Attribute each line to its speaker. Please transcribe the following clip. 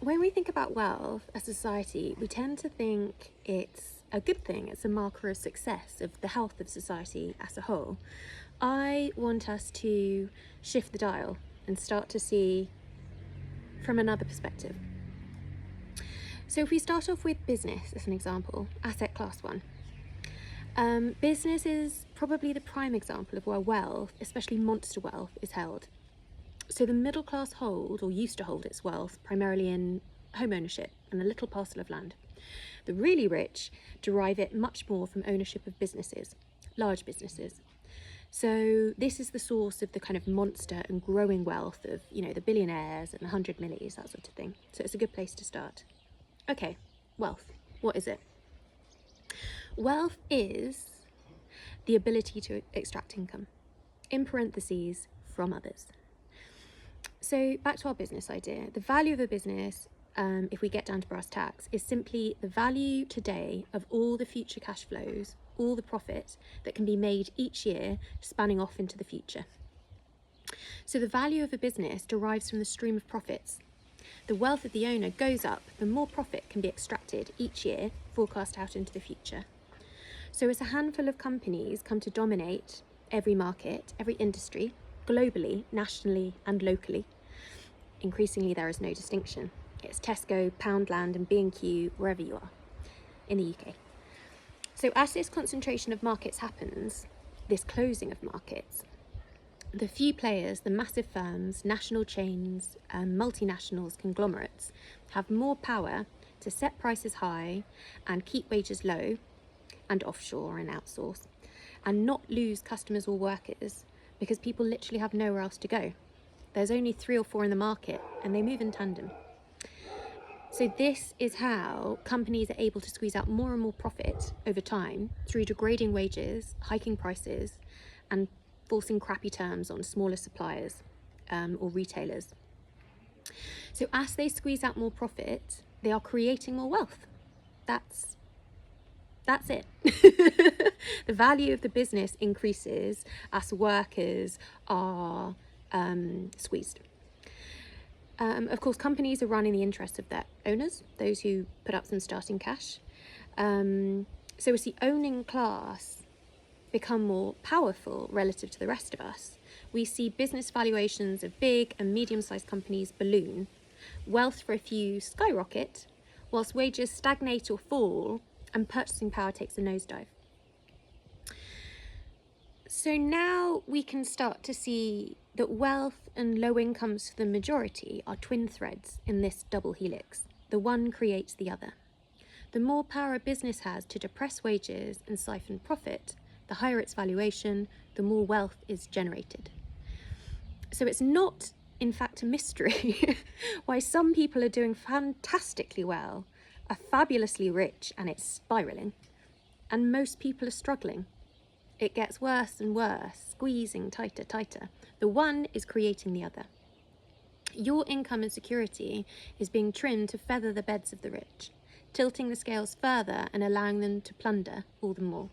Speaker 1: when we think about wealth as a society, we tend to think it's a good thing, it's a marker of success, of the health of society as a whole. I want us to shift the dial and start to see from another perspective. So if we start off with business as an example, asset class one. Business is probably the prime example of where wealth, especially monster wealth, is held. So the middle class hold, or used to hold, its wealth primarily in home ownership and a little parcel of land. The really rich derive it much more from ownership of businesses, large businesses. So this is the source of the kind of monster and growing wealth of, the billionaires and the 100 millies, that sort of thing. So it's a good place to start. Okay, wealth. What is it? Wealth is the ability to extract income, in parentheses, from others. So back to our business idea. The value of a business, if we get down to brass tacks, is simply the value today of all the future cash flows, all the profit that can be made each year spanning off into the future. So the value of a business derives from the stream of profits. The wealth of the owner goes up, the more profit can be extracted each year, forecast out into the future. So as a handful of companies come to dominate every market, every industry, globally, nationally and locally, increasingly there is no distinction. It's Tesco, Poundland and B&Q, wherever you are in the UK. So as this concentration of markets happens, this closing of markets, the few players, the massive firms, national chains, multinationals, conglomerates, have more power to set prices high and keep wages low and offshore and outsource, and not lose customers or workers because people literally have nowhere else to go. There's only 3 or 4 in the market and they move in tandem. So this is how companies are able to squeeze out more and more profit over time through degrading wages, hiking prices, and forcing crappy terms on smaller suppliers or retailers. So as they squeeze out more profit, they are creating more wealth. That's it. The value of the business increases as workers are squeezed. Of course, companies are run in the interests of their owners, those who put up some starting cash. So as the owning class become more powerful relative to the rest of us, we see business valuations of big and medium-sized companies balloon, wealth for a few skyrocket, whilst wages stagnate or fall and purchasing power takes a nosedive. So now we can start to see that wealth and low incomes for the majority are twin threads in this double helix. The one creates the other. The more power a business has to depress wages and siphon profit, the higher its valuation, the more wealth is generated. So it's not, in fact, a mystery why some people are doing fantastically well, are fabulously rich, and it's spiralling, and most people are struggling. It gets worse and worse, squeezing tighter. The one is creating the other. Your income and security is being trimmed to feather the beds of the rich, tilting the scales further and allowing them to plunder all the more.